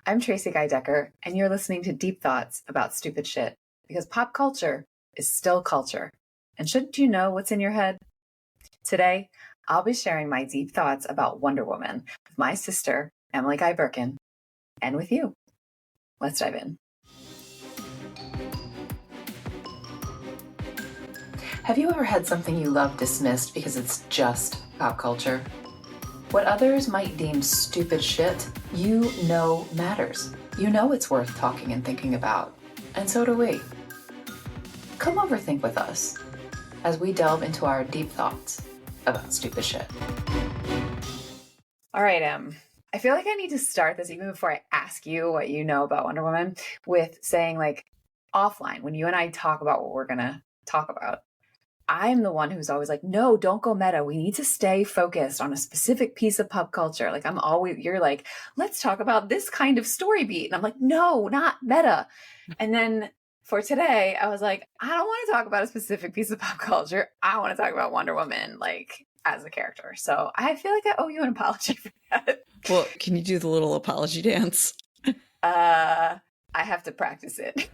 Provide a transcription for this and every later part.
I'm Tracie Decker, and you're listening to Deep Thoughts about stupid shit, because pop culture is still culture. And shouldn't you know what's in your head? Today, I'll be sharing my deep thoughts about Wonder Woman with my sister, Emily Birken, and with you. Let's dive in. Have you ever had something you love dismissed because it's just pop culture? What others might deem stupid shit, you know matters. You know it's worth talking and thinking about. And so do we. Come overthink with us as we delve into our deep thoughts about stupid shit. All right, I feel like I need to start this even before I ask you what you know about Wonder Woman with saying, like, offline, when you and I talk about what we're gonna talk about, I'm the one who's always like, no, don't go meta. We need to stay focused on a specific piece of pop culture. Like you're like, let's talk about this kind of story beat. And I'm like, no, not meta. And then for today, I was like, I don't want to talk about a specific piece of pop culture. I want to talk about Wonder Woman, like, as a character. So I feel like I owe you an apology for that. Well, can you do the little apology dance? I have to practice it.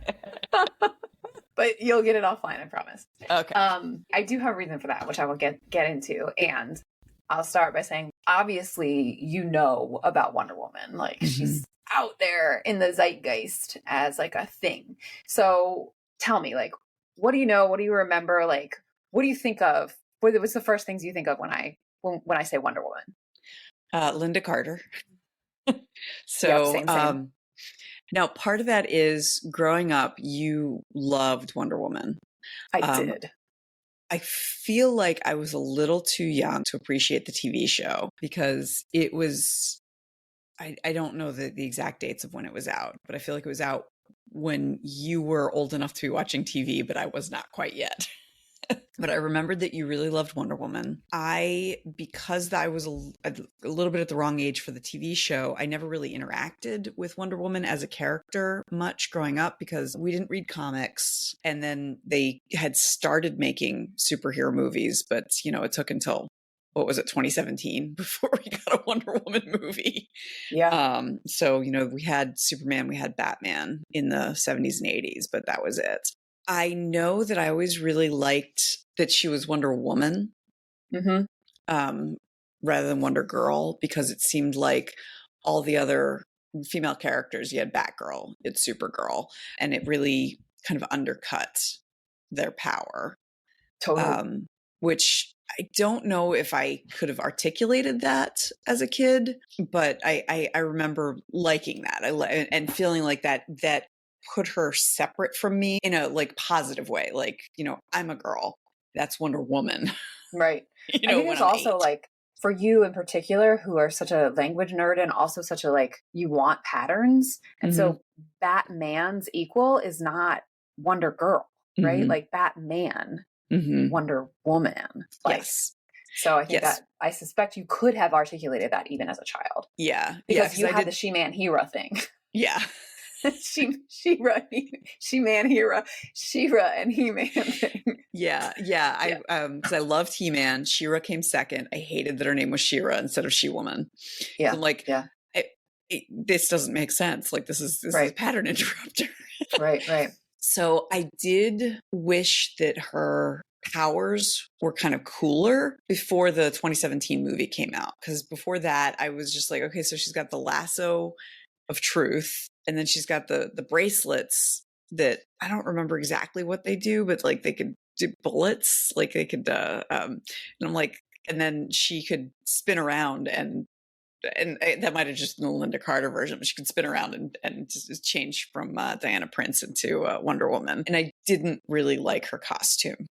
But you'll get it offline, I promise. Okay. I do have a reason for that, which I will get into. And I'll start by saying, obviously, you know about Wonder Woman. Like, she's out there in the zeitgeist as, like, a thing. So tell me, like, what do you know? What do you remember? Like, what do you think of? What's the first things you think of when I say Wonder Woman? Lynda Carter. So, yep, same. Now, part of that is growing up, you loved Wonder Woman. I did. I feel like I was a little too young to appreciate the TV show because it was, I don't know the exact dates of when it was out, but I feel like it was out when you were old enough to be watching TV, but I was not quite yet. But I remembered that you really loved Wonder Woman. Because I was a little bit at the wrong age for the TV show, I never really interacted with Wonder Woman as a character much growing up because we didn't read comics. And then they had started making superhero movies, but, it took until, 2017 before we got a Wonder Woman movie. Yeah. So, we had Superman, we had Batman in the 70s and 80s, but that was it. I know that I always really liked that she was Wonder Woman rather than Wonder Girl, because it seemed like all the other female characters, you had Batgirl, you had Supergirl, and it really kind of undercut their power. Totally. Which I don't know if I could have articulated that as a kid, but I remember liking that and feeling like that put her separate from me in a, like, positive way. Like, I'm a girl. That's Wonder Woman. Right. I think there's also, like, for you in particular, who are such a language nerd and also such a, like, you want patterns. And so Batman's equal is not Wonder Girl, right? Like, Batman, Wonder Woman. Like, yes. So I think that I suspect you could have articulated that even as a child. Yeah. Because you had the She-Man Hera thing. Yeah. She-Ra, He-Man, She-Ra and He-Man thing. Yeah. Because I loved He-Man. She-Ra came second. I hated that her name was She-Ra instead of She-Woman. Yeah. I'm like, this doesn't make sense. Like, this is a pattern interrupter. Right. So I did wish that her powers were kind of cooler before the 2017 movie came out. Because before that, I was just like, okay, so she's got the lasso of truth, and then she's got the bracelets that I don't remember exactly what they do, but, like, they could do bullets, like they could and I'm like, and then she could spin around and that might have just been the Lynda Carter version, but she could spin around and just change from Diana Prince into Wonder Woman. And I didn't really like her costume.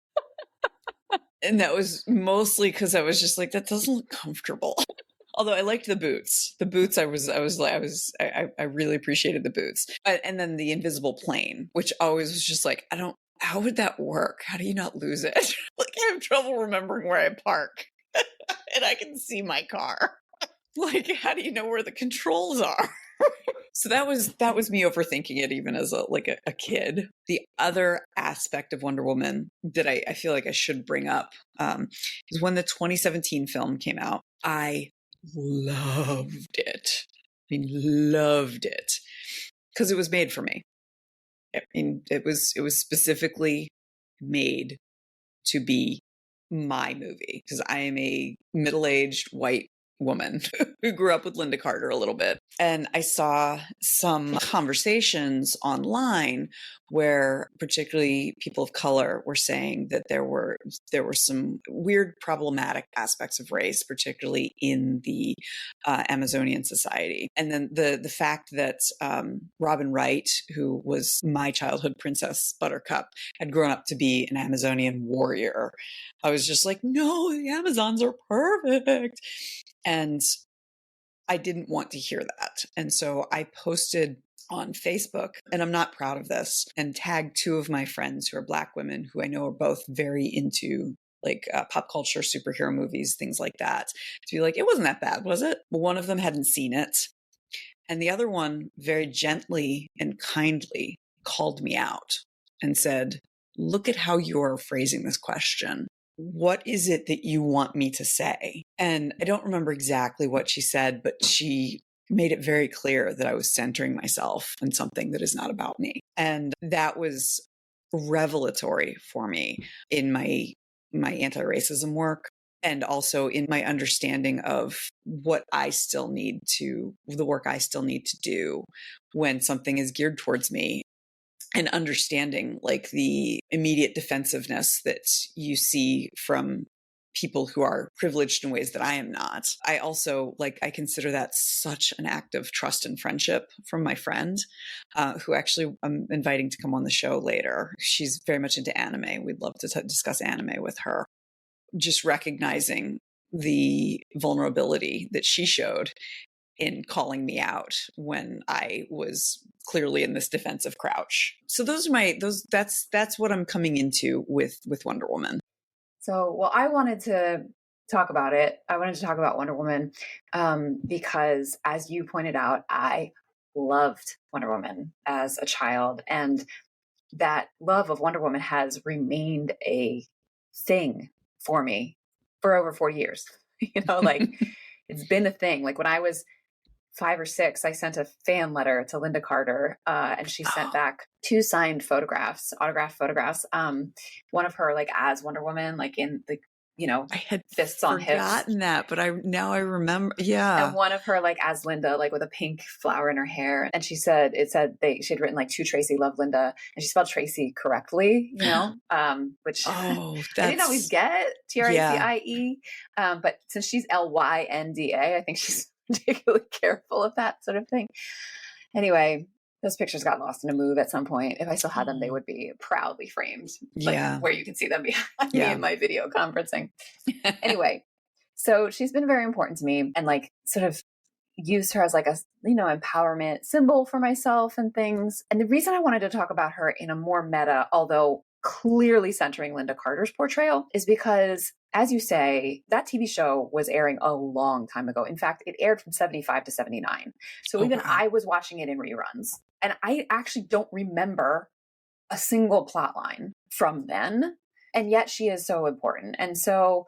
And that was mostly because I was just like, that doesn't look comfortable. Although I liked the boots. The boots, I really appreciated the boots. And then the invisible plane, which always was just like, how would that work? How do you not lose it? Like, I have trouble remembering where I park and I can see my car. Like, how do you know where the controls are? So that was me overthinking it even as a kid. The other aspect of Wonder Woman that I feel like I should bring up is when the 2017 film came out, I loved it. I mean, loved it because it was made for me. I mean, it was specifically made to be my movie because I am a middle-aged white woman who grew up with Lynda Carter a little bit. And I saw some conversations online where particularly people of color were saying that there were some weird problematic aspects of race, particularly in the Amazonian society. And then the fact that Robin Wright, who was my childhood Princess Buttercup, had grown up to be an Amazonian warrior. I was just like, no, the Amazons are perfect. And I didn't want to hear that. And so I posted on Facebook, and I'm not proud of this, and tagged two of my friends who are Black women who I know are both very into like pop culture, superhero movies, things like that, to be like, it wasn't that bad, was it? One of them hadn't seen it. And the other one very gently and kindly called me out and said, look at how you're phrasing this question. What is it that you want me to say? And I don't remember exactly what she said, but she made it very clear that I was centering myself on something that is not about me. And that was revelatory for me in my anti-racism work, and also in my understanding of what I still need to, the work I still need to do when something is geared towards me, and understanding like the immediate defensiveness that you see from people who are privileged in ways that I am not. I also I consider that such an act of trust and friendship from my friend, who actually I'm inviting to come on the show later. She's very much into anime. We'd love to discuss anime with her. Just recognizing the vulnerability that she showed in calling me out when I was clearly in this defensive crouch. So that's what I'm coming into with Wonder Woman. So, well, I wanted to talk about it. I wanted to talk about Wonder Woman because, as you pointed out, I loved Wonder Woman as a child, and that love of Wonder Woman has remained a thing for me for over 40 years. It's been a thing. Like when I was 5 or 6, I sent a fan letter to Lynda Carter, and she sent back 2 signed photographs, autographed photographs. One of her as Wonder Woman, in the I had fists on hips. Forgotten that, but I remember. Yeah, and one of her as Linda, with a pink flower in her hair. And she said she had written to Tracie, love Linda, and she spelled Tracie correctly, which I didn't always get Tracie. But since she's Lynda, I think she's particularly careful of that sort of thing. Anyway, those pictures got lost in a move at some point. If I still had them, they would be proudly framed, where you can see them behind me in my video conferencing. Anyway, so she's been very important to me, and sort of used her as a empowerment symbol for myself and things. And the reason I wanted to talk about her in a more meta, although clearly centering Lynda Carter's portrayal, is because, as you say, that TV show was airing a long time ago. In fact, it aired from 75 to 79. So even I was watching it in reruns. And I actually don't remember a single plot line from then. And yet she is so important. And so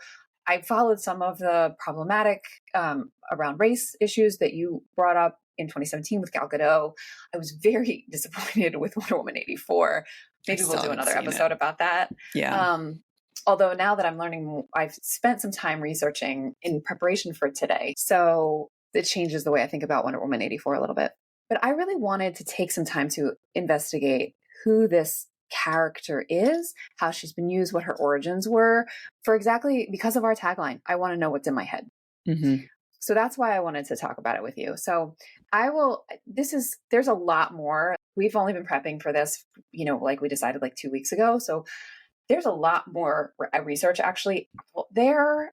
I followed some of the problematic around race issues that you brought up in 2017 with Gal Gadot. I was very disappointed with Wonder Woman 84. Maybe we'll do another episode about that. Yeah. Although now that I'm learning, I've spent some time researching in preparation for today. So it changes the way I think about Wonder Woman 84 a little bit. But I really wanted to take some time to investigate who this character is, how she's been used, what her origins were, because of our tagline. I want to know what's in my head. Mm-hmm. So that's why I wanted to talk about it with you. So there's a lot more. We've only been prepping for this, we decided 2 weeks ago. So there's a lot more research actually out there.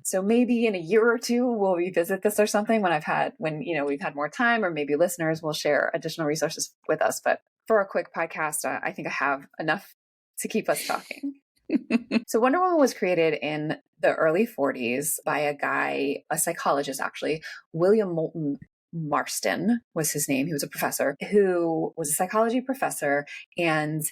So maybe in a year or two, we'll revisit this or something when we've had more time, or maybe listeners will share additional resources with us. But for a quick podcast, I think I have enough to keep us talking. So Wonder Woman was created in the early 40s by a psychologist actually, William Moulton Marston was his name. He was a professor who was a psychology professor, and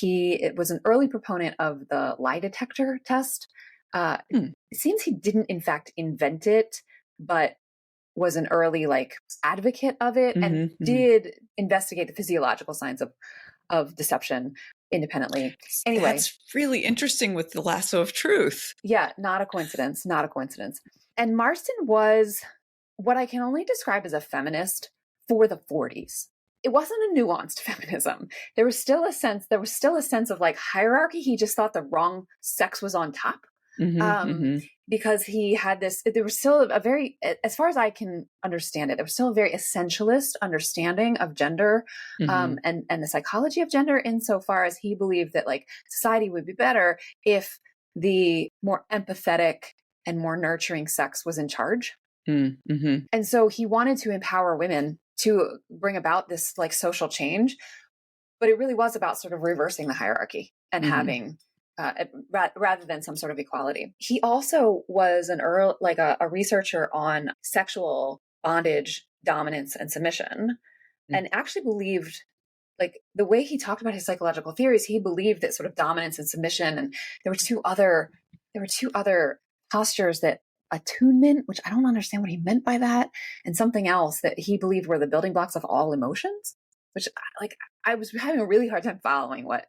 it was an early proponent of the lie detector test. It seems he didn't in fact invent it, but was an early like advocate of it and did investigate the physiological signs of deception independently. Anyway. That's really interesting with the lasso of truth. Yeah, not a coincidence. Not a coincidence. And Marston was what I can only describe as a feminist for the 40s. It wasn't a nuanced feminism. There was still a sense of like hierarchy. He just thought the wrong sex was on top. Because he had this, there was still a very, as far as I can understand it, there was still a very essentialist understanding of gender, and the psychology of gender, insofar as he believed that like society would be better if the more empathetic and more nurturing sex was in charge. And so he wanted to empower women to bring about this like social change, but it really was about sort of reversing the hierarchy and having rather than some sort of equality. He also was a researcher on sexual bondage, dominance, and submission, and actually believed, like the way he talked about his psychological theories, he believed that sort of dominance and submission, and there were two other postures, that attunement, which I don't understand what he meant by that, and something else that he believed were the building blocks of all emotions, which like I was having a really hard time following what.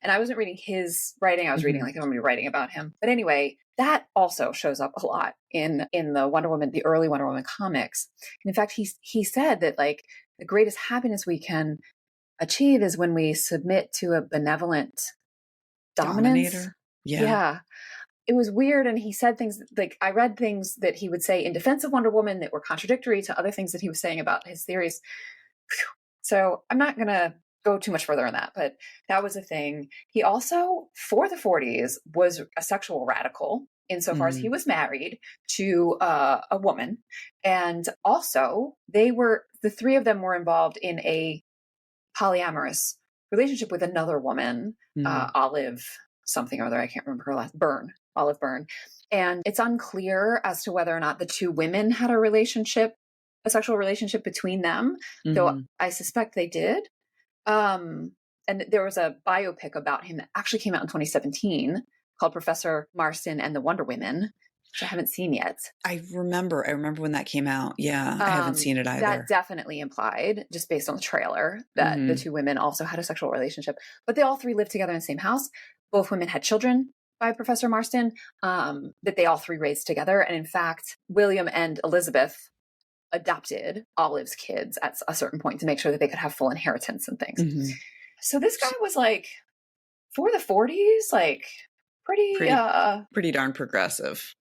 And I wasn't reading his writing. I was reading like somebody writing about him. But anyway, that also shows up a lot in the Wonder Woman, the early Wonder Woman comics. And in fact, he said that like the greatest happiness we can achieve is when we submit to a benevolent dominance. Dominator. Yeah. It was weird. And he said things like, I read things that he would say in defense of Wonder Woman that were contradictory to other things that he was saying about his theories. So I'm not going to go too much further on that, but that was a thing. He also, for the 40s, was a sexual radical insofar as he was married to a woman. And also the three of them were involved in a polyamorous relationship with another woman, Olive something or other. I can't remember her last, Olive Byrne. And it's unclear as to whether or not the two women had a sexual relationship between them, though I suspect they did. And there was a biopic about him that actually came out in 2017 called Professor Marston and the Wonder Women, which I haven't seen yet. I remember when that came out. Yeah, I haven't seen it either. That definitely implied, just based on the trailer, that the two women also had a sexual relationship. But they all three lived together in the same house. Both women had children by Professor Marston that they all three raised together. And in fact, William and Elizabeth adopted Olive's kids at a certain point to make sure that they could have full inheritance and things. So this guy was like, for the 40s, like pretty darn progressive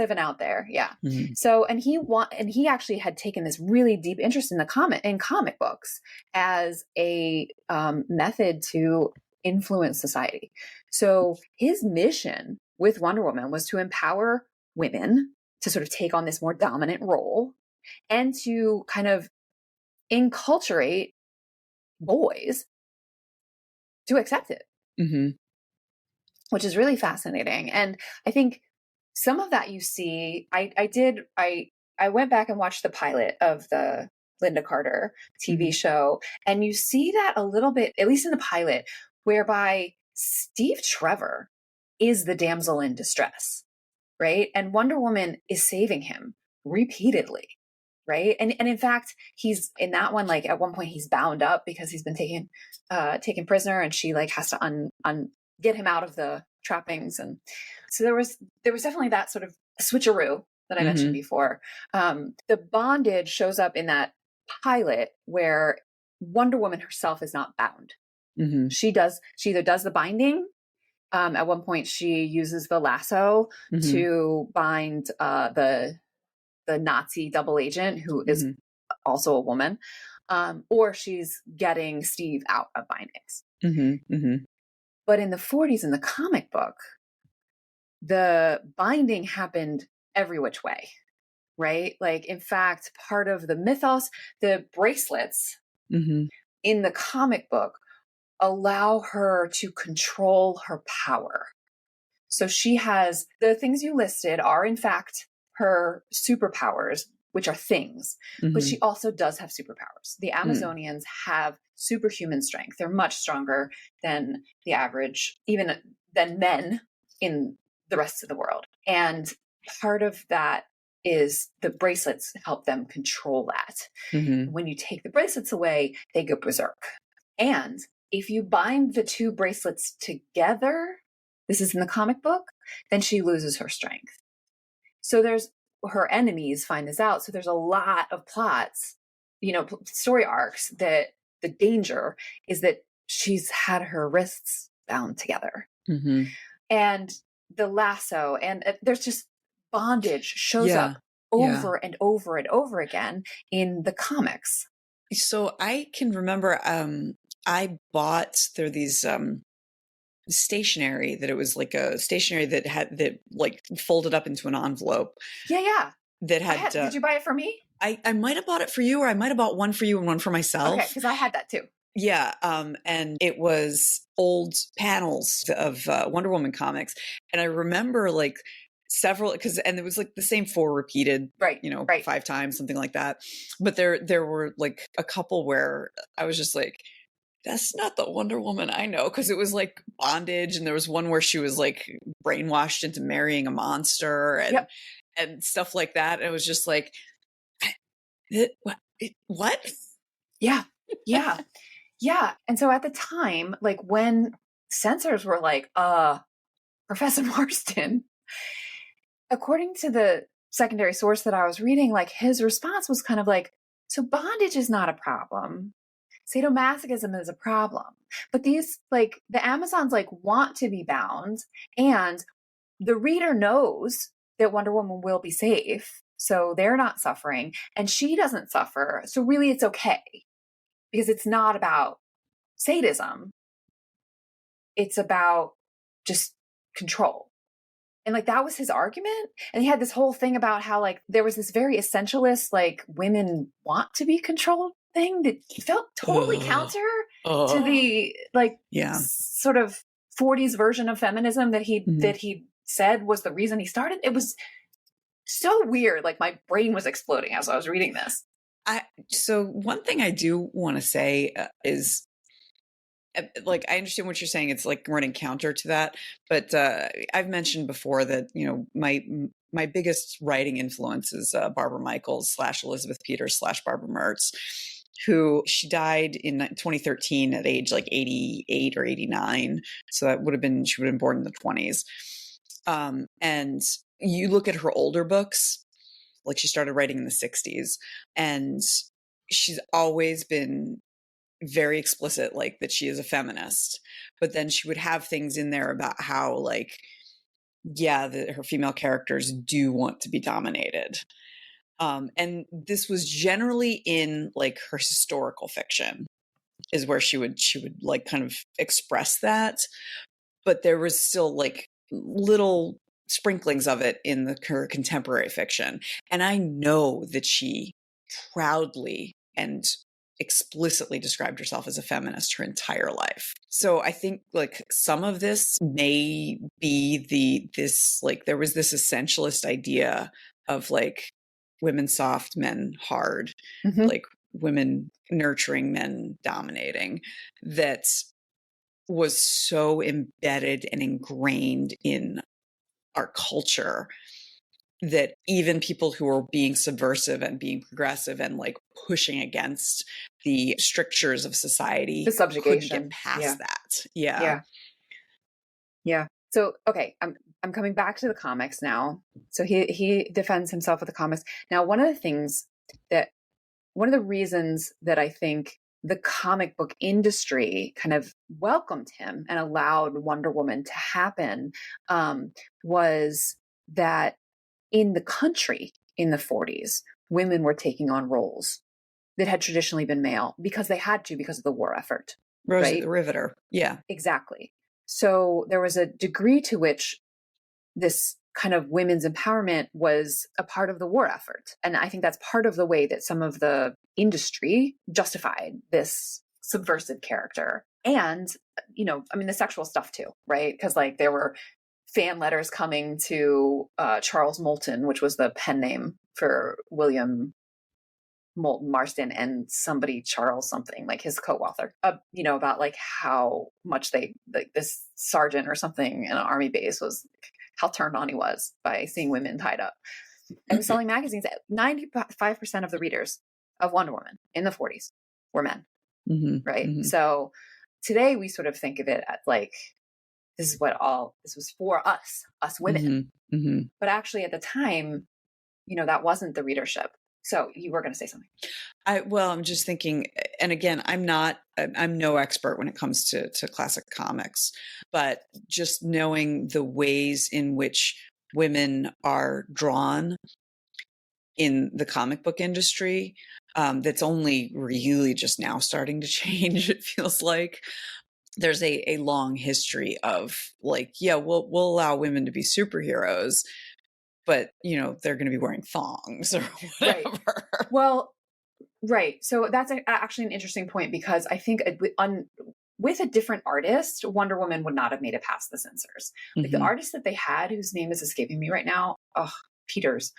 and out there. Yeah. So, and he actually had taken this really deep interest in comic books as a method to influence society. So his mission with Wonder Woman was to empower women to sort of take on this more dominant role, and to kind of enculturate boys to accept it, which is really fascinating. And I think some of that you see, I went back and watched the pilot of the Lynda Carter TV show, and you see that a little bit, at least in the pilot, whereby Steve Trevor is the damsel in distress, right? And Wonder Woman is saving him repeatedly. Right. And in fact, he's in that one, like at one point he's bound up because he's been taken prisoner, and she like has to get him out of the trappings. And so there was definitely that sort of switcheroo that I mentioned before. The bondage shows up in that pilot where Wonder Woman herself is not bound. She either does the binding. At one point she uses the lasso to bind the Nazi double agent, who is also a woman, or she's getting Steve out of bindings. But in the 40s, in the comic book, the binding happened every which way, right? Like, in fact, part of the mythos, the bracelets in the comic book allow her to control her power. So she has, the things you listed are in fact her superpowers, which are things, but she also does have superpowers. The Amazonians have superhuman strength. They're much stronger than the average, even than men in the rest of the world. And part of that is the bracelets help them control that. Mm-hmm. When you take the bracelets away, they go berserk. And if you bind the two bracelets together, this is in the comic book, then she loses her strength. So there's her enemies find this out. So there's a lot of plots, story arcs that the danger is that she's had her wrists bound together. Mm-hmm. And the lasso, and there's just bondage shows up over and over and over again in the comics. So I can remember I bought these stationery that it was like a stationery that like folded up into an envelope. Yeah. That had did you buy it for me? I might have bought it for you, or I might have bought one for you and one for myself. Okay, because I had that too. Yeah. And it was old panels of Wonder Woman comics. And I remember like several, and it was like the same 4 repeated, right. 5 times, something like that. But there were like a couple where I was just like, that's not the Wonder Woman I know. Cause it was like bondage. And there was one where she was like brainwashed into marrying a monster and stuff like that. And it was just like, what? Yeah. And so at the time, like when censors were like, Professor Marston, according to the secondary source that I was reading, like his response was kind of like, so bondage is not a problem. Sadomasochism is a problem. But these, like the Amazons like want to be bound, and the reader knows that Wonder Woman will be safe. So they're not suffering and she doesn't suffer. So really it's okay, because it's not about sadism. It's about just control. And like, that was his argument. And he had this whole thing about how like, there was this very essentialist, like women want to be controlled thing that felt totally counter to the like sort of 40s version of feminism that he said was the reason he started. It was so weird. Like my brain was exploding as I was reading this. So one thing I do want to say is, like, I understand what you're saying. It's like running counter to that, but I've mentioned before that my biggest writing influence is Barbara Michaels / Elizabeth Peters / Barbara Mertz, who she died in 2013 at age like 88 or 89. So she would have been born in the 20s. And you look at her older books, like she started writing in the 60s, and she's always been very explicit, like that she is a feminist. But then she would have things in there about how like, her female characters do want to be dominated. And this was generally in like her historical fiction is where she would like kind of express that. But there was still like little sprinklings of it in her contemporary fiction. And I know that she proudly and explicitly described herself as a feminist her entire life. So I think like some of this may be there was this essentialist idea of like women soft, men hard, like women nurturing, men dominating, that was so embedded and ingrained in our culture that even people who are being subversive and being progressive and like pushing against the strictures of society, the subjugation, couldn't get past that. Yeah. So, okay, I'm coming back to the comics now. So he defends himself with the comics. Now, one of the reasons that I think the comic book industry kind of welcomed him and allowed Wonder Woman to happen was that in the country in the 40s, women were taking on roles that had traditionally been male because they had to, because of the war effort. Rosie the Riveter. Yeah. Exactly. So there was a degree to which this kind of women's empowerment was a part of the war effort. And I think that's part of the way that some of the industry justified this subversive character. And, the sexual stuff too, right? Because like there were fan letters coming to Charles Moulton, which was the pen name for William Moulton Marston, and somebody Charles something, like his co-author, about like how much this sergeant or something in an army base was, how turned on he was by seeing women tied up. It was selling magazines. 95% of the readers of Wonder Woman in the 40s were men, right? So today we sort of think of it as like, this was for us women. But actually at the time, that wasn't the readership. So you were going to say something. I'm just thinking, and again, I'm no expert when it comes to classic comics, but just knowing the ways in which women are drawn in the comic book industry, that's only really just now starting to change. It feels like there's a long history of like, yeah, we'll allow women to be superheroes, but they're going to be wearing thongs or whatever. Right. Well, right. So that's actually an interesting point, because I think with a different artist, Wonder Woman would not have made it past the censors. Like the artist that they had, whose name is escaping me right now, Peters,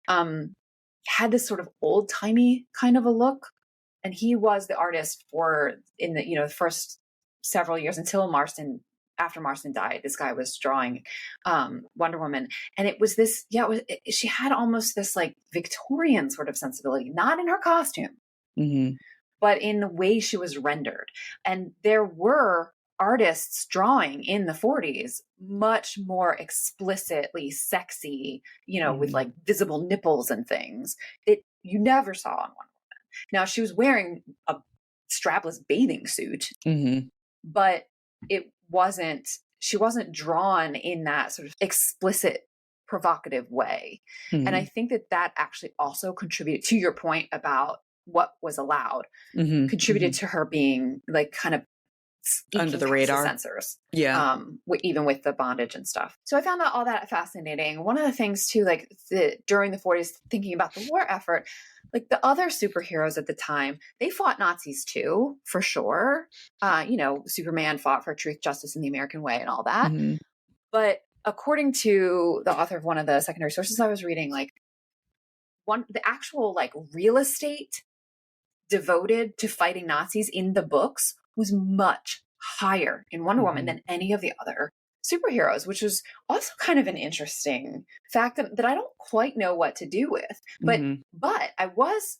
had this sort of old timey kind of a look, and he was the artist in the first several years until Marston. After Marston died, this guy was drawing Wonder Woman, and it was this. Yeah, she had almost this like Victorian sort of sensibility, not in her costume, but in the way she was rendered. And there were artists drawing in the 40s much more explicitly sexy, with like visible nipples and things that you never saw on Wonder Woman. Now she was wearing a strapless bathing suit, but she wasn't drawn in that sort of explicit, provocative way. And I think that actually also contributed to your point about what was allowed, contributed to her being like kind of under the radar, censors. Yeah. Even with the bondage and stuff. So I found all that fascinating. One of the things too, like during the 40s, thinking about the war effort, like the other superheroes at the time, they fought Nazis too, for sure. Superman fought for truth, justice, and the American way and all that. But according to the author of one of the secondary sources I was reading, like the actual like real estate devoted to fighting Nazis in the books was much higher in Wonder Woman than any of the other superheroes, which was also kind of an interesting fact that I don't quite know what to do with. But I was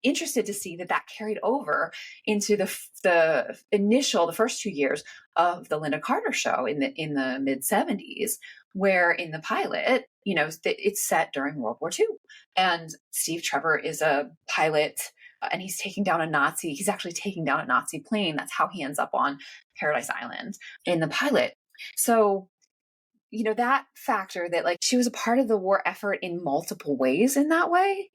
interested to see that carried over into the first 2 years of the Lynda Carter show in the mid 70s, where in the pilot, it's set during World War II, and Steve Trevor is a pilot. And he's actually taking down a Nazi plane. That's how he ends up on Paradise Island in the pilot. So, that factor that like she was a part of the war effort in multiple ways in that way,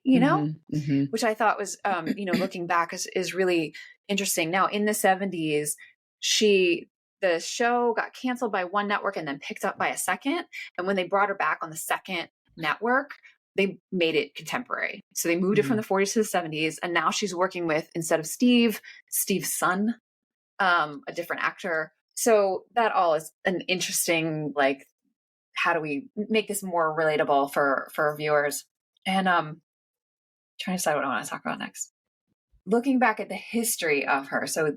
which I thought was, looking back is really interesting. Now in the 70s, the show got canceled by one network and then picked up by a second. And when they brought her back on the second network, they made it contemporary. So they moved it from the 40s to the 70s. And now she's working with, instead of Steve's son, a different actor. So that all is an interesting, like, how do we make this more relatable for our viewers? And trying to decide what I want to talk about next. Looking back at the history of her. So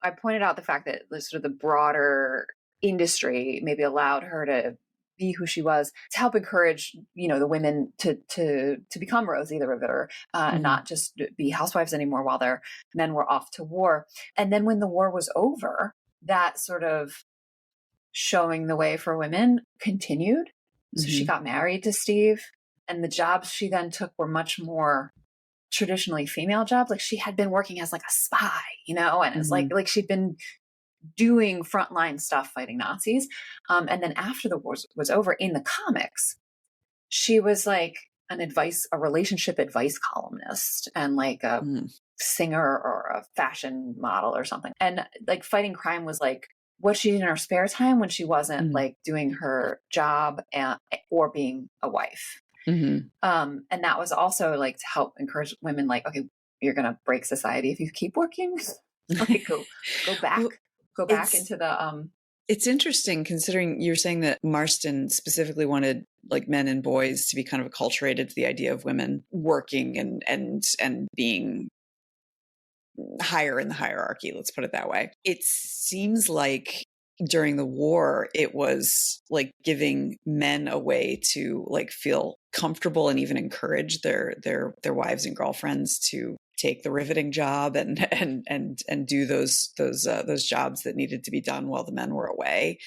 I pointed out the fact that sort of the broader industry maybe allowed her to be who she was, to help encourage, the women to become Rosie the Riveter, not just be housewives anymore while their men were off to war. And then when the war was over, that sort of showing the way for women continued. So she got married to Steve, and the jobs she then took were much more traditionally female jobs. Like she had been working as like a spy, and it's like she'd been doing frontline stuff fighting Nazis. And then after the war was over, in the comics, she was like a relationship advice columnist and like a singer or a fashion model or something. And like fighting crime was like what she did in her spare time when she wasn't like doing her job or being a wife. And that was also like to help encourage women, like, okay, you're going to break society if you keep working. Like go back. Go back into the It's interesting considering you're saying that Marston specifically wanted like men and boys to be kind of acculturated to the idea of women working and being higher in the hierarchy, let's put it that way. It seems like during the war, it was like giving men a way to like feel comfortable and even encourage their wives and girlfriends to take the riveting job and do those jobs that needed to be done while the men were away.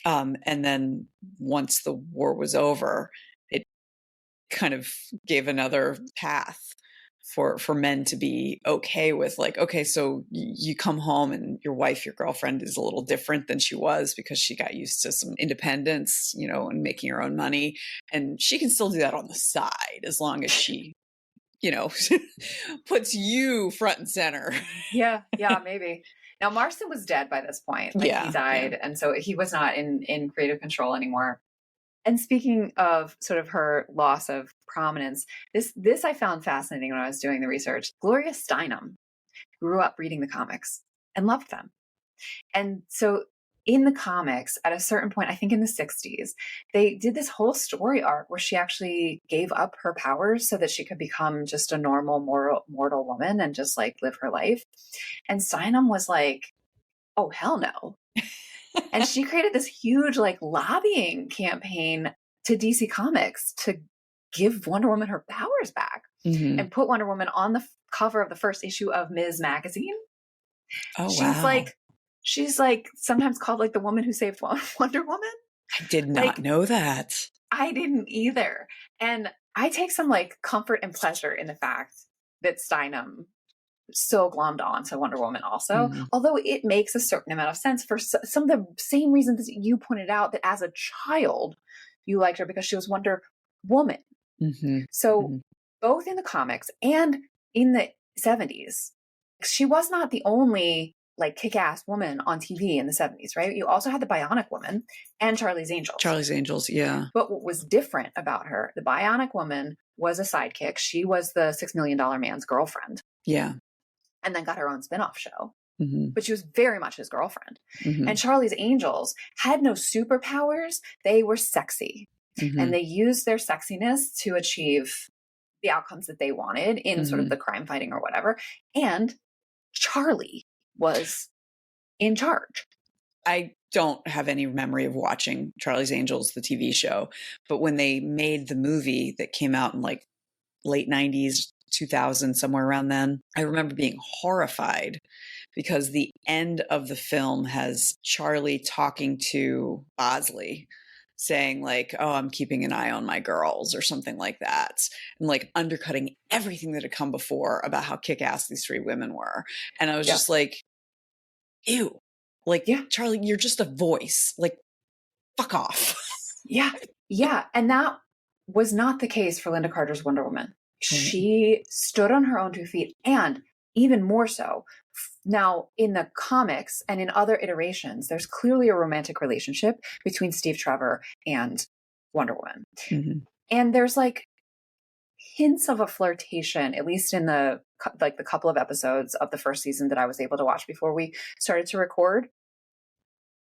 And then once the war was over, it kind of gave another path for men to be okay with, like, okay, so you come home and your wife, your girlfriend is a little different than she was because she got used to some independence, and making her own money. And she can still do that on the side as long as she, puts you front and center. Yeah, maybe. Now, Marston was dead by this point. Like, he died. And so he was not in creative control anymore. And speaking of sort of her loss of prominence, this I found fascinating when I was doing the research. Gloria Steinem grew up reading the comics and loved them. And so in the comics, at a certain point, I think in the 60s, they did this whole story arc where she actually gave up her powers so that she could become just a normal mortal woman and just like live her life. And Steinem was like, oh, hell no. And she created this huge like lobbying campaign to DC Comics to give Wonder Woman her powers back and put Wonder Woman on the cover of the first issue of Ms. Magazine. Oh, wow. She's like sometimes called like the woman who saved Wonder Woman. I did not know that. I didn't either. And I take some like comfort and pleasure in the fact that Steinem so glommed on to Wonder Woman also, although it makes a certain amount of sense for some of the same reasons that you pointed out, that as a child you liked her because she was Wonder Woman. So both in the comics and in the 70s, she was not the only like kick-ass woman on TV in the 70s, right? You also had the Bionic Woman and Charlie's Angels. Charlie's Angels, yeah. But what was different about her, the Bionic Woman was a sidekick. She was the $6 Million Man's girlfriend. Yeah. And then got her own spin-off show. But she was very much his girlfriend. And Charlie's Angels had no superpowers. They were sexy. And they used their sexiness to achieve the outcomes that they wanted in sort of the crime fighting or whatever. And Charlie was in charge. I don't have any memory of watching Charlie's Angels, the TV show, but when they made the movie that came out in like late 90s, 2000, somewhere around then, I remember being horrified because the end of the film has Charlie talking to Bosley saying like, oh, I'm keeping an eye on my girls or something like that. And like undercutting everything that had come before about how kick-ass these three women were. And I was just like, ew, like, Charlie, you're just a voice, like, fuck off. Yeah. And that was not the case for Lynda Carter's Wonder Woman. She stood on her own 2 feet, and even more so. Now, in the comics and in other iterations, there's clearly a romantic relationship between Steve Trevor and Wonder Woman. And there's like hints of a flirtation, at least in the couple of episodes of the first season that I was able to watch before we started to record.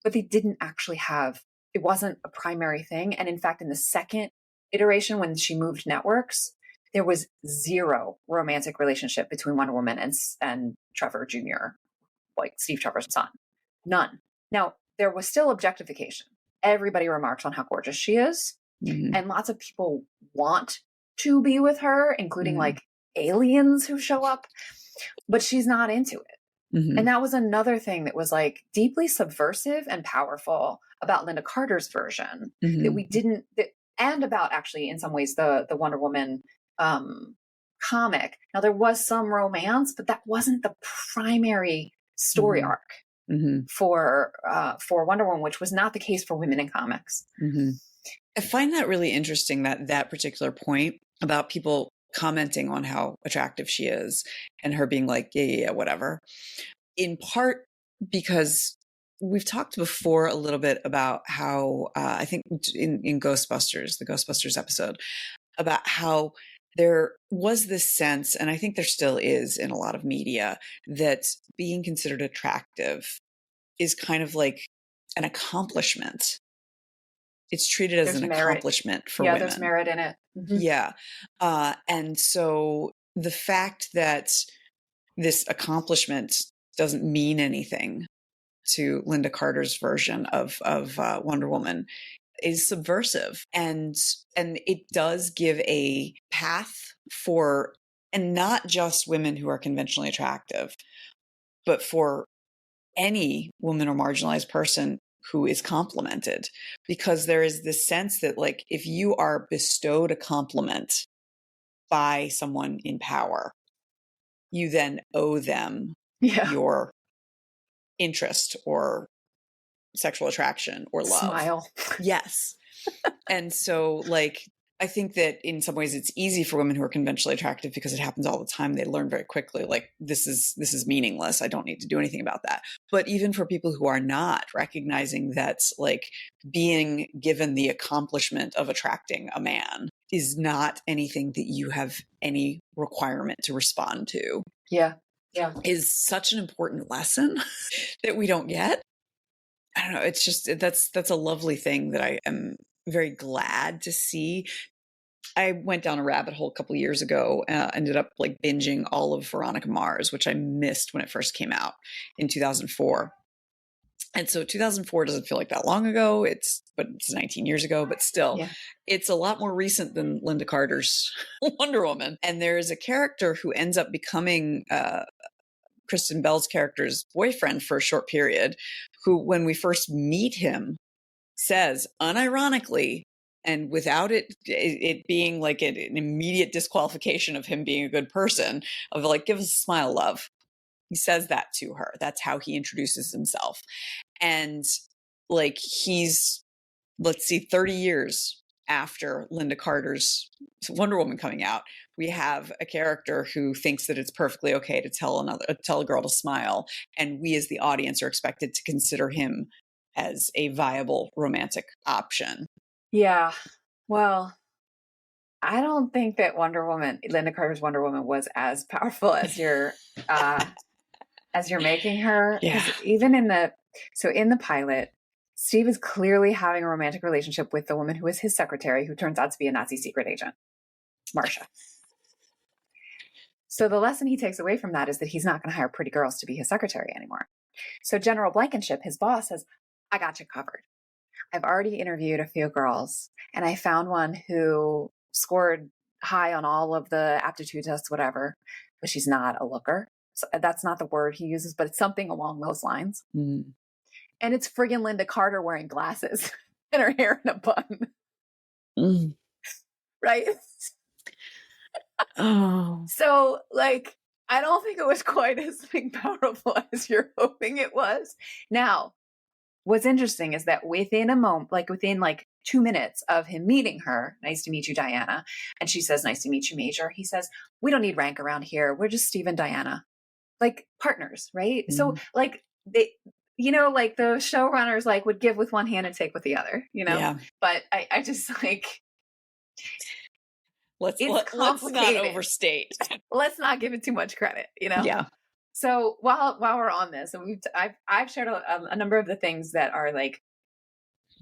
But they didn't actually have, it wasn't a primary thing. And in fact, in the second iteration, when she moved networks, there was zero romantic relationship between Wonder Woman and Trevor Jr., like Steve Trevor's son. None. Now, there was still objectification. Everybody remarks on how gorgeous she is. And lots of people want to be with her, including like aliens who show up, but she's not into it. And that was another thing that was like deeply subversive and powerful about Lynda Carter's version that we didn't, and about actually in some ways the Wonder Woman comic. Now there was some romance, but that wasn't the primary story arc for Wonder Woman, which was not the case for women in comics. I find that really interesting, that particular point about people commenting on how attractive she is and her being like, yeah, whatever. In part because we've talked before a little bit about how I think in Ghostbusters, the Ghostbusters episode, about how there was this sense, and I think there still is in a lot of media, that being considered attractive is kind of like an accomplishment. It's treated as an accomplishment for women. Yeah, there's merit in it. Yeah. And so the fact that this accomplishment doesn't mean anything to Lynda Carter's version of Wonder Woman is subversive, and it does give a path for, and not just women who are conventionally attractive, but for any woman or marginalized person who is complimented, because there is this sense that, like, if you are bestowed a compliment by someone in power, you then owe them your interest or sexual attraction or love. Smile. Yes. And so, like, I think that in some ways it's easy for women who are conventionally attractive because it happens all the time. They learn very quickly, like, this is meaningless. I don't need to do anything about that. But even for people who are not, recognizing that, like, being given the accomplishment of attracting a man is not anything that you have any requirement to respond to. Yeah. Is such an important lesson that we don't get. I don't know. It's just, that's a lovely thing that I am very glad to see. I went down a rabbit hole a couple of years ago, ended up like binging all of Veronica Mars, which I missed when it first came out in 2004. And so 2004 doesn't feel like that long ago. It's 19 years ago, but still, it's a lot more recent than Lynda Carter's Wonder Woman. And there is a character who ends up becoming Kristen Bell's character's boyfriend for a short period, who, when we first meet him, says unironically, and without it being like an immediate disqualification of him being a good person, of like, give us a smile, love. He says that to her. That's how he introduces himself. And like, he's, let's see, 30 years after Lynda Carter's Wonder Woman coming out, we have a character who thinks that it's perfectly okay to tell a girl to smile. And we as the audience are expected to consider him as a viable romantic option. Yeah. Well, I don't think that Lynda Carter's Wonder Woman, was as powerful as you're making her. Yeah. Even in the pilot, Steve is clearly having a romantic relationship with the woman who is his secretary, who turns out to be a Nazi secret agent, Marcia. So the lesson he takes away from that is that he's not going to hire pretty girls to be his secretary anymore. So General Blankenship, his boss, says, I got you covered. I've already interviewed a few girls, and I found one who scored high on all of the aptitude tests, whatever, but she's not a looker. So that's not the word he uses, but it's something along those lines. Mm. And it's friggin' Lynda Carter wearing glasses and her hair in a bun. Mm. Right? Oh. So, like, I don't think it was quite as powerful as you're hoping it was. Now, what's interesting is that within 2 minutes of him meeting her, nice to meet you, Diana, and she says, nice to meet you, Major, he says, we don't need rank around here. We're just Steve and Diana. Like, partners, right? Mm-hmm. So, like, they, like the showrunners, like, would give with one hand and take with the other, Yeah. But I just, like... Let's not overstate. Let's not give it too much credit, Yeah. So while we're on this, and I've shared a number of the things that are like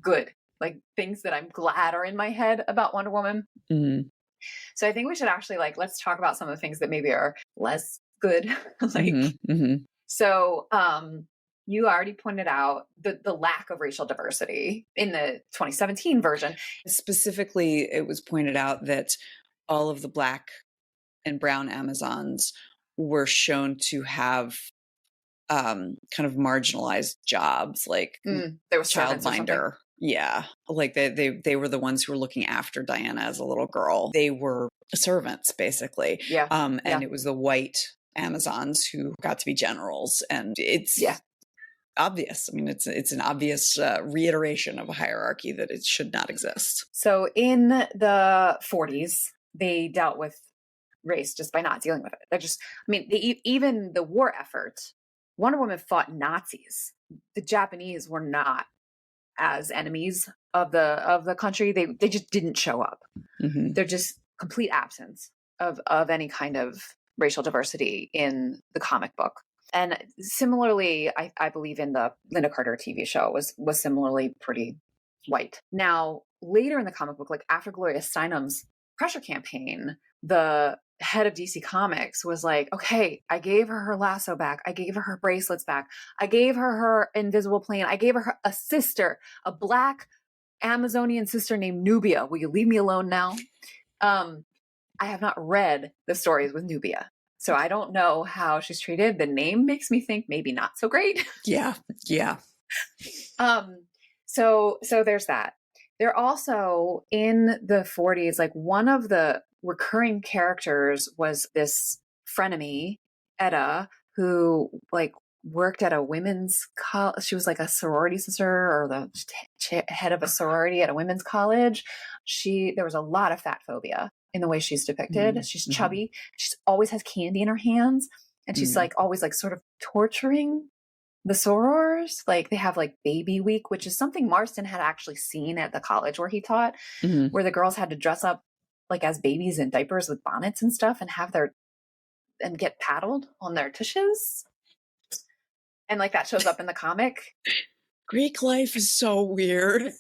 good, like things that I'm glad are in my head about Wonder Woman. Mm-hmm. So I think we should actually let's talk about some of the things that maybe are less good. So you already pointed out the lack of racial diversity in the 2017 version. Specifically, it was pointed out that all of the Black and brown Amazons were shown to have kind of marginalized jobs, like there was childminder. Yeah, like they were the ones who were looking after Diana as a little girl. They were servants, basically. Yeah. And it was the white Amazons who got to be generals, and it's obvious. I mean, it's an obvious reiteration of a hierarchy that it should not exist. So in the 40s, they dealt with race just by not dealing with it. They're just, even the war effort, Wonder Woman fought Nazis. The Japanese were not as enemies of the country. They just didn't show up. Mm-hmm. They're just complete absence of any kind of racial diversity in the comic book. And similarly, I believe in the Lynda Carter TV show was similarly pretty white. Now, later in the comic book, like after Gloria Steinem's pressure campaign, the head of DC Comics was like, okay, I gave her lasso back. I gave her bracelets back. I gave her invisible plane. I gave her a sister, a Black Amazonian sister named Nubia. Will you leave me alone now? I have not read the stories with Nubia, so I don't know how she's treated. The name makes me think maybe not so great. Yeah. Yeah. So there's that. They're also in the 40s, like one of the recurring characters was this frenemy, Etta, who like worked at a women's college. She was like a sorority sister or the head of a sorority at a women's college. There was a lot of fat phobia in the way she's depicted. She's chubby. She always has candy in her hands. And she's like always like sort of torturing the sorors. Like they have like baby week, which is something Marston had actually seen at the college where he taught, where the girls had to dress up like as babies in diapers with bonnets and stuff and get paddled on their tushes. And like that shows up in the comic. Greek life is so weird.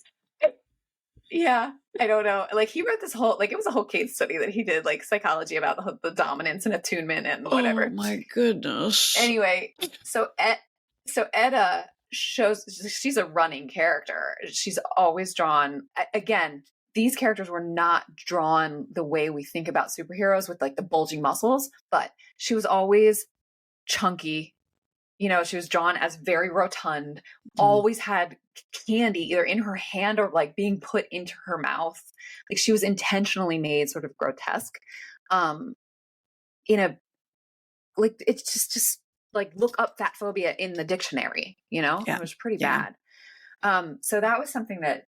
Yeah, I don't know. Like he wrote this whole, like it was a whole case study that he did, like psychology about the dominance and attunement and whatever. Oh my goodness. Anyway, so Etta she's a running character. She's always drawn, again, these characters were not drawn the way we think about superheroes with like the bulging muscles, but she was always chunky. You know, she was drawn as very rotund, always had candy either in her hand or like being put into her mouth. Like she was intentionally made sort of grotesque. Like it's just like look up fat phobia in the dictionary, you know. It was pretty bad. So that was something that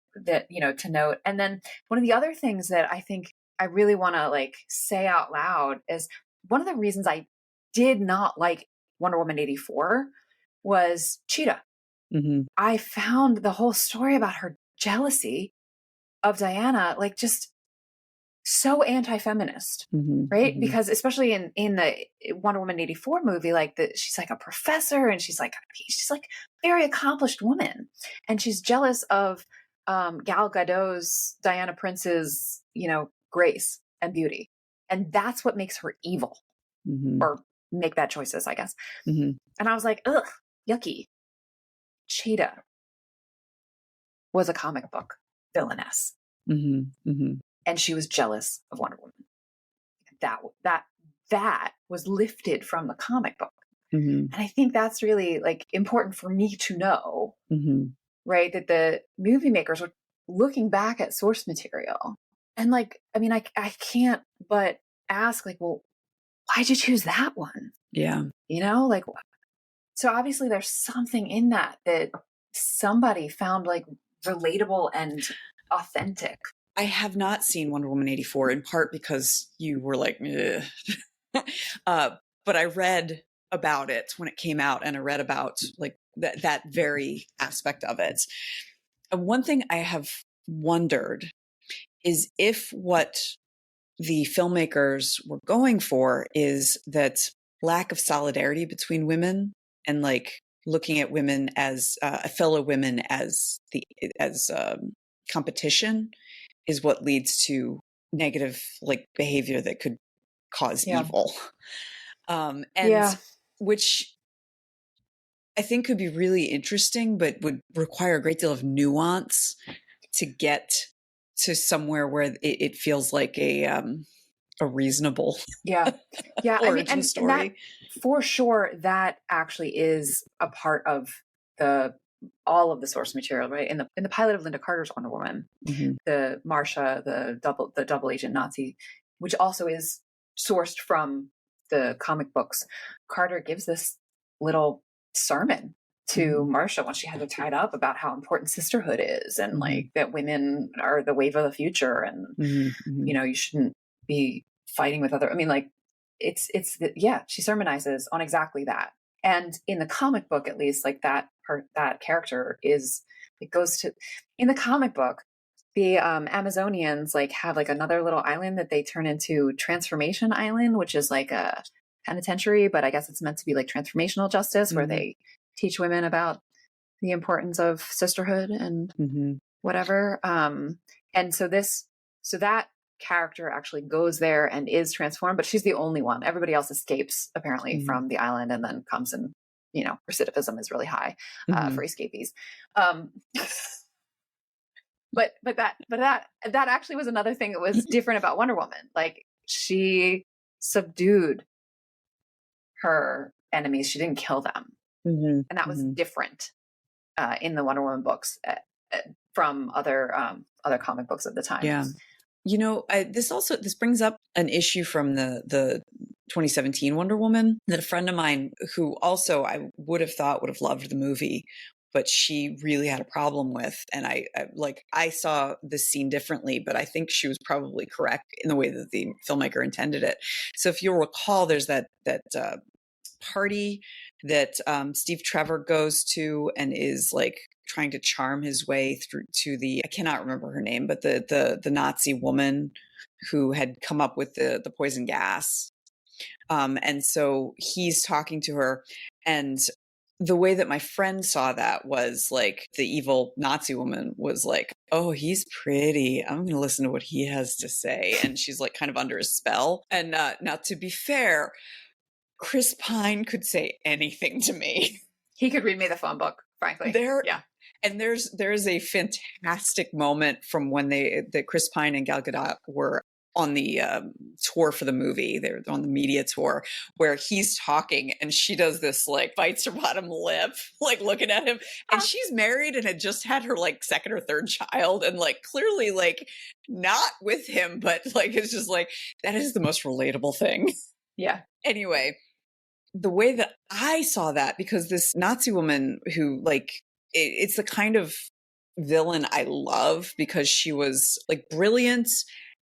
you know to note. And then one of the other things that I think I really want to like say out loud is one of the reasons I did not like Wonder Woman 84 was Cheetah. I found the whole story about her jealousy of Diana like just so anti-feminist, right? Because especially in the Wonder Woman 84 movie, like she's like a professor and she's like very accomplished woman, and she's jealous of Gal Gadot's Diana Prince's, you know, grace and beauty, and that's what makes her evil or make bad choices, I guess. And I was like, ugh, yucky. Cheetah was a comic book villainess. And she was jealous of Wonder Woman. That was lifted from the comic book. And I think that's really like important for me to know, right? That the movie makers were looking back at source material. And like, I mean, I can't but ask like, well, why'd you choose that one? Yeah. You know, like, so obviously there's something in that somebody found like relatable and authentic. I have not seen Wonder Woman 84 in part because you were like, but I read about it when it came out, and I read about like that very aspect of it. And one thing I have wondered is if what the filmmakers were going for is that lack of solidarity between women and like looking at women as fellow women as competition is what leads to negative like behavior that could cause evil. Which I think could be really interesting, but would require a great deal of nuance to get to somewhere where it feels like a reasonable origin story. And that, for sure, that actually is a part of all of the source material, right? In the pilot of Lynda Carter's Wonder Woman, the Marcia, the double agent Nazi, which also is sourced from the comic books, Carter gives this little sermon to Marcia when she had her tied up about how important sisterhood is, and like that women are the wave of the future, and you know, you shouldn't be fighting with other. I mean, like she sermonizes on exactly that. And in the comic book, at least, like that character in the comic book, the Amazonians like have like another little island that they turn into Transformation Island, which is like a penitentiary, but I guess it's meant to be like transformational justice, where they teach women about the importance of sisterhood and whatever. And so that character actually goes there and is transformed, but she's the only one. Everybody else escapes apparently from the island and then comes and, you know, recidivism is really high for escapees. But that actually was another thing that was different about Wonder Woman. Like, she subdued her enemies. She didn't kill them. Mm-hmm. And that was different in the Wonder Woman books from other comic books at the time. Yeah. You know, this brings up an issue from the 2017 Wonder Woman that a friend of mine, who also I would have thought would have loved the movie, but she really had a problem with. And I saw this scene differently, but I think she was probably correct in the way that the filmmaker intended it. So if you'll recall, there's that party that Steve Trevor goes to and is like trying to charm his way through to I cannot remember her name, but the Nazi woman who had come up with the poison gas. And so he's talking to her, and the way that my friend saw that was like the evil Nazi woman was like, oh, he's pretty, I'm going to listen to what he has to say. And she's like kind of under a spell. And now, to be fair, Chris Pine could say anything to me. He could read me the phone book, frankly. Yeah. And there's a fantastic moment from when that Chris Pine and Gal Gadot were on the tour for the movie. They're on the media tour where he's talking and she does this like bites her bottom lip, like looking at him. And she's married and had just had her like second or third child and like clearly like not with him, but like it's just like that is the most relatable thing. Yeah. Anyway, the way that I saw that, because this Nazi woman who like, it's the kind of villain I love because she was like brilliant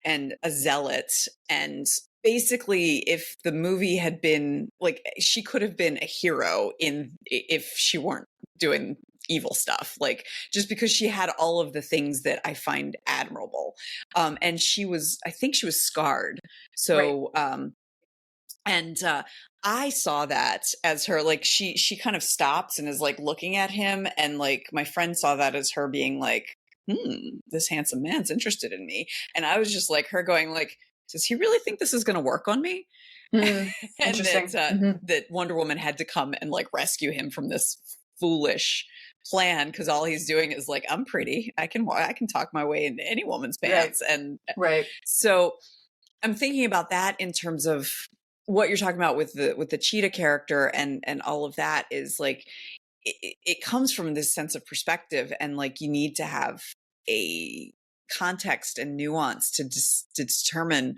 and a zealot. And basically, if the movie had been like, she could have been a hero if she weren't doing evil stuff, like just because she had all of the things that I find admirable. And I think she was scarred. So, right. And I saw that as her, like, she kind of stops and is like looking at him. And like, my friend saw that as her being like, this handsome man's interested in me. And I was just like her going like, does he really think this is going to work on me? And that Wonder Woman had to come and like rescue him from this foolish plan. Cause all he's doing is like, I'm pretty, I can talk my way into any woman's pants. Right. And so I'm thinking about that in terms of what you're talking about with the cheetah character and all of that is like, it comes from this sense of perspective, and like, you need to have a context and nuance to determine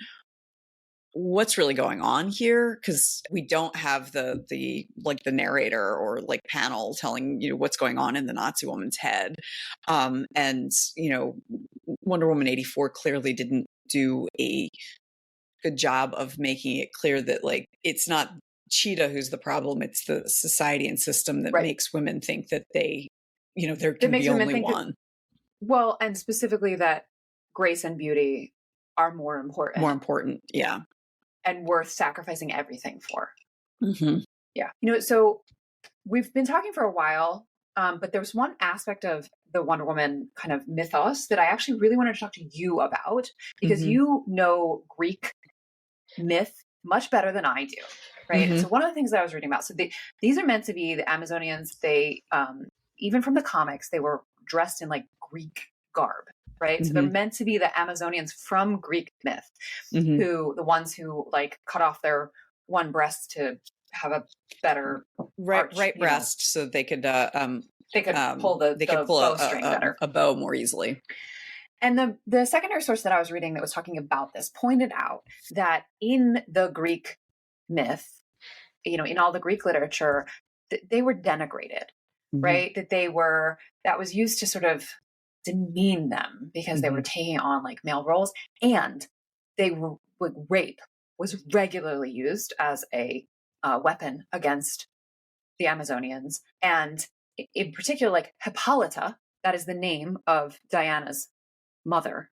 what's really going on here. Cause we don't have the narrator or like panel telling you what's going on in the Nazi woman's head. And you know, Wonder Woman 84 clearly didn't do a good job of making it clear that like it's not Cheetah who's the problem, it's the society and system that makes women think that they, you know, there can be only one. Well, and specifically that grace and beauty are more important, yeah, and worth sacrificing everything for. Yeah. You know, so we've been talking for a while, but there was one aspect of the Wonder Woman kind of mythos that I actually really wanted to talk to you about, because you know Greek myth much better than I do, right? So one of the things that I was reading about, so these are meant to be the Amazonians. They, even from the comics, they were dressed in like Greek garb, right? So they're meant to be the Amazonians from Greek myth, who the ones who like cut off their one breast to have a better right breast, so they could pull the bowstring better, a bow more easily. And the secondary source that I was reading that was talking about this pointed out that in the Greek myth, you know, in all the Greek literature, they were denigrated, right? That was used to sort of demean them because they were taking on like male roles, and rape was regularly used as a weapon against the Amazonians. And in particular, like Hippolyta, that is the name of Diana's mother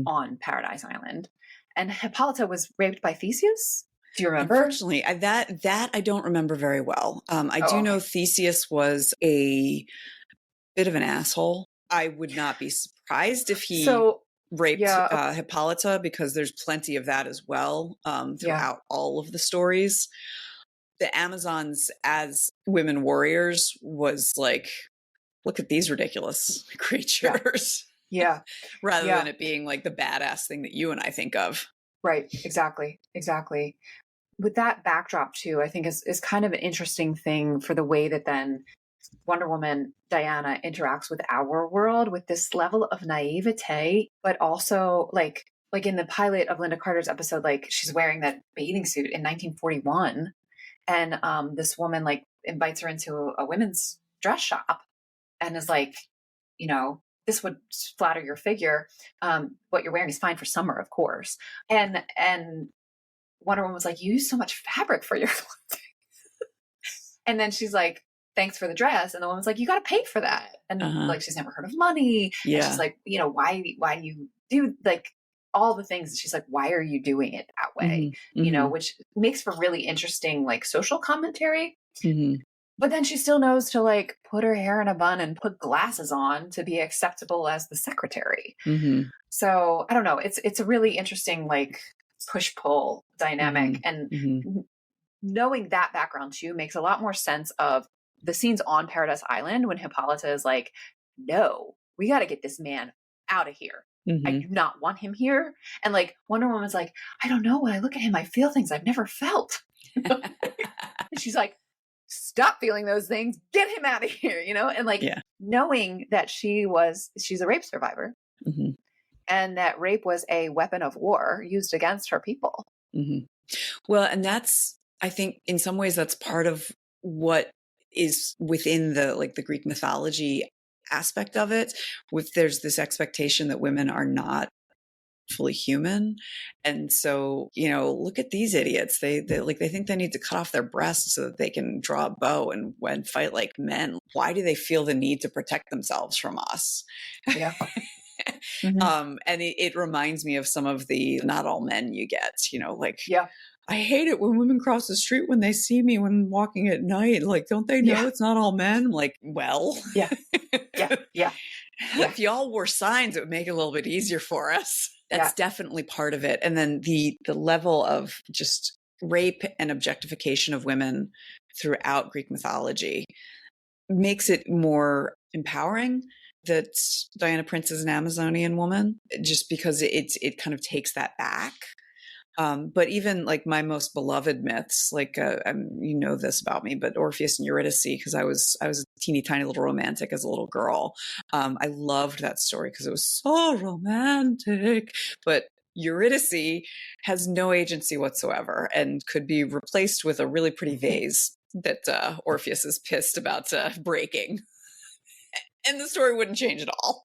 on Paradise Island, and Hippolyta was raped by Theseus. Do you remember? Unfortunately, that I don't remember very well. I do know Theseus was a bit of an asshole. I would not be surprised if he raped Hippolyta, because there's plenty of that as well throughout all of the stories. The Amazons as women warriors was like, look at these ridiculous creatures. Yeah. rather Yeah. than it being like the badass thing that you and I think of. Right. Exactly. Exactly. With that backdrop too, I think is kind of an interesting thing for the way that then Wonder Woman Diana interacts with our world with this level of naivete, but also like in the pilot of Lynda Carter's episode, like she's wearing that bathing suit in 1941, and this woman like invites her into a women's dress shop and is like, you know, this would flatter your figure. What you're wearing is fine for summer, of course. And Wonder Woman was like, you use so much fabric for your clothing. And then she's like, thanks for the dress. And the woman's like, you got to pay for that. And like, she's never heard of money. Yeah. And she's like, you know, why do you do like all the things? She's like, why are you doing it that way? You know, which makes for really interesting, like social commentary. But then she still knows to like put her hair in a bun and put glasses on to be acceptable as the secretary. So I don't know. It's a really interesting, like push-pull dynamic. And knowing that background too makes a lot more sense of the scenes on Paradise Island when Hippolyta is like, no, we got to get this man out of here. I do not want him here. And like Wonder Woman's like, I don't know. When I look at him, I feel things I've never felt. And she's like, stop feeling those things. Get him out of here, you know? And like knowing that she's a rape survivor and that rape was a weapon of war used against her people. Well, and that's, I think in some ways that's part of what is within the like the Greek mythology aspect of it. There's this expectation that women are not fully human. And so, you know, look at these idiots. They think they need to cut off their breasts so that they can draw a bow and fight like men. Why do they feel the need to protect themselves from us? Yeah. And it reminds me of some of the not all men you get, you know, like, I hate it when women cross the street when they see me when walking at night. Like, don't they know it's not all men? I'm like, well, if y'all wore signs, it would make it a little bit easier for us. That's definitely part of it. And then the level of just rape and objectification of women throughout Greek mythology makes it more empowering that Diana Prince is an Amazonian woman, just because it kind of takes that back. But even like my most beloved myths, like you know this about me, but Orpheus and Eurydice, because I was a teeny tiny little romantic as a little girl. I loved that story because it was so romantic. But Eurydice has no agency whatsoever and could be replaced with a really pretty vase that Orpheus is pissed about breaking, and the story wouldn't change at all.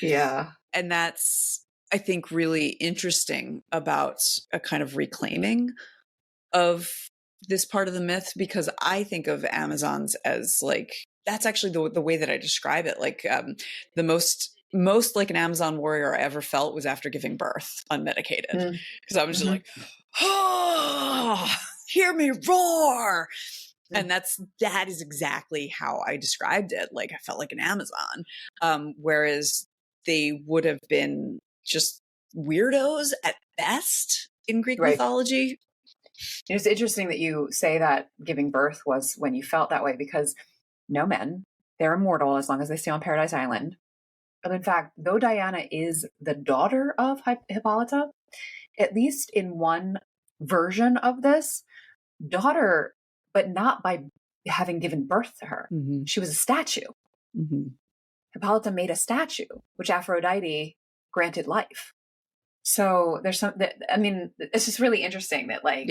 Yeah, and that's, I think, really interesting about a kind of reclaiming of this part of the myth, because I think of Amazons as like, that's actually the way that I describe it. Like the most like an Amazon warrior I ever felt was after giving birth unmedicated. Because I was just like, oh, hear me roar. And that is exactly how I described it. Like I felt like an Amazon. Whereas they would have been just weirdos at best in Greek mythology. It's interesting that you say that giving birth was when you felt that way, because no men, they're immortal as long as they stay on Paradise Island. But in fact, though Diana is the daughter of Hippolyta, at least in one version of this, daughter, but not by having given birth to her. She was a statue. Hippolyta made a statue, which Aphrodite granted life. So there's some that, I mean, it's just really interesting that like,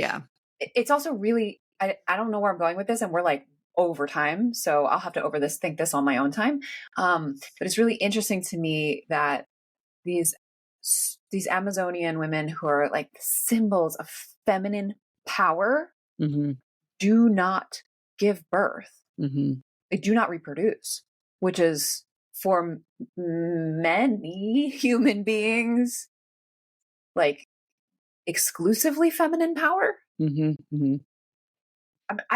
it's also really, I don't know where I'm going with this, and we're like over time, so I'll have to think this on my own time. But it's really interesting to me that these Amazonian women who are like symbols of feminine power do not give birth. They do not reproduce, which is for many human beings like exclusively feminine power. I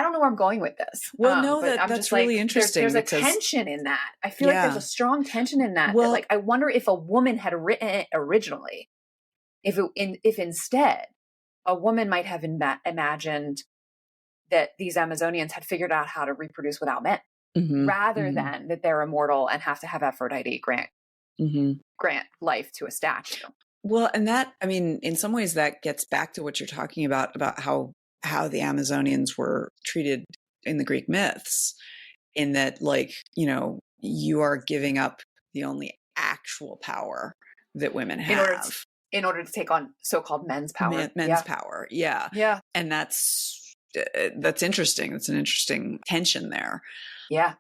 don't know where I'm going with this. Well, no, but that's just really interesting. There's a tension in that. I feel like there's a strong tension in that. Well, that like, I wonder if a woman had written it originally, if instead a woman might have imagined that these Amazonians had figured out how to reproduce without men, rather than that they're immortal and have to have Aphrodite grant grant life to a statue. Well, and that, I mean, in some ways that gets back to what you're talking about how the Amazonians were treated in the Greek myths, in that, like, you know, you are giving up the only actual power that women have in order to take on so-called men's power. Men's power. Yeah. Yeah. And that's interesting. It's an interesting tension there. Yeah.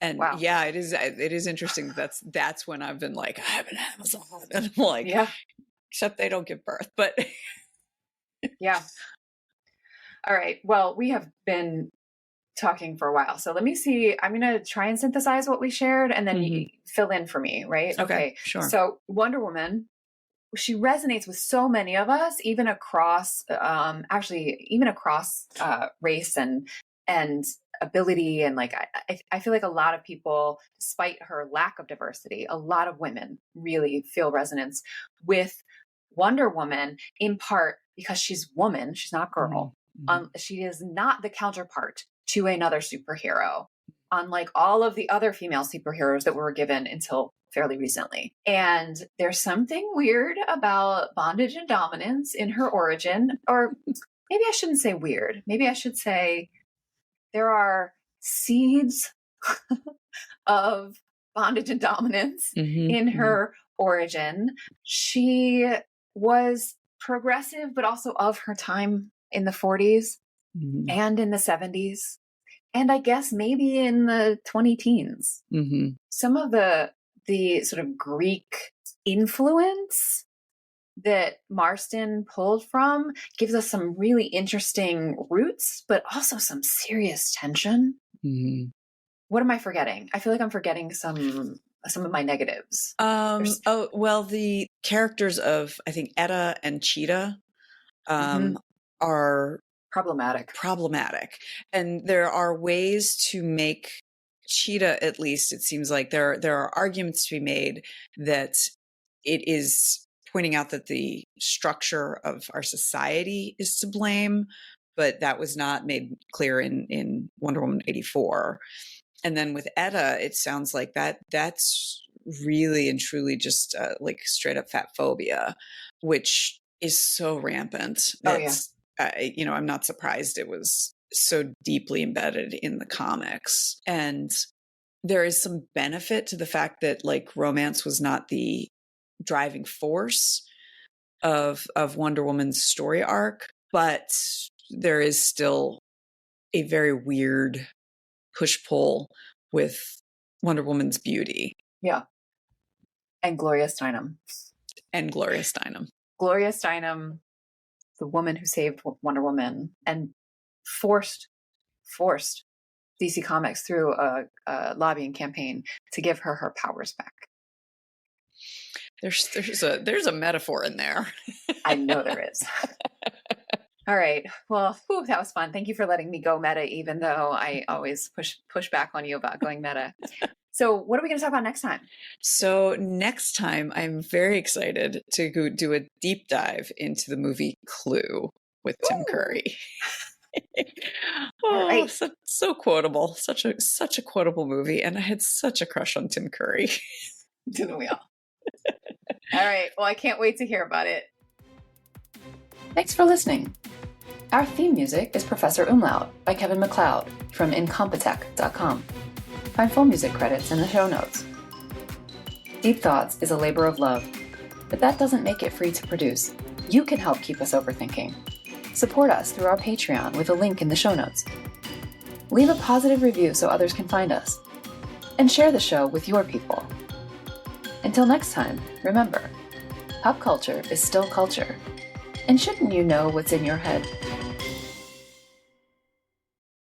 And yeah, it is interesting. That's when I've been like, I'm an Amazon. And I'm like, yeah, except they don't give birth, but yeah. All right. Well, we have been talking for a while. So let me see. I'm going to try and synthesize what we shared and then you fill in for me, right? Okay, sure. So Wonder Woman, she resonates with so many of us, even across, even across race and ability. And like, I feel like a lot of people, despite her lack of diversity, a lot of women really feel resonance with Wonder Woman, in part because she's woman. She's not girl. She is not the counterpart to another superhero, unlike all of the other female superheroes that were given until fairly recently. And there's something weird about bondage and dominance in her origin, or maybe I shouldn't say weird. Maybe I should say there are seeds of bondage and dominance in her origin. She was progressive, but also of her time in the 40s and in the 70s. And I guess maybe in the 20 teens. Some of the sort of Greek influence that Marston pulled from gives us some really interesting roots, but also some serious tension. What am I forgetting? I feel like I'm forgetting some of my negatives. The characters of, I think, Etta and Cheetah are problematic. And there are ways to make Cheetah, at least it seems like there are arguments to be made that it is pointing out that the structure of our society is to blame, but that was not made clear in Wonder Woman 84. And then with Etta, it sounds like that's really and truly just like straight up fat phobia, which is so rampant. I'm not surprised it was so deeply embedded in the comics. And there is some benefit to the fact that, like, romance was not the driving force of Wonder Woman's story arc, but there is still a very weird push-pull with Wonder Woman's beauty. Yeah. And Gloria Steinem. Gloria Steinem, the woman who saved Wonder Woman and forced DC Comics through a lobbying campaign to give her powers back. There's a metaphor in there. I know there is. All right. Well, that was fun. Thank you for letting me go meta, even though I always push back on you about going meta. So what are we going to talk about next time? So next time, I'm very excited to go do a deep dive into the movie Clue with Tim Curry. Right. So quotable. Such a quotable movie. And I had such a crush on Tim Curry. Didn't we all? All right. Well, I can't wait to hear about it. Thanks for listening. Our theme music is Professor Umlaut by Kevin MacLeod from incompetech.com. Find full music credits in the show notes. Deep Thoughts is a labor of love, but that doesn't make it free to produce. You can help keep us overthinking. Support us through our Patreon with a link in the show notes. Leave a positive review so others can find us. And share the show with your people. Until next time, remember, pop culture is still culture. And shouldn't you know what's in your head?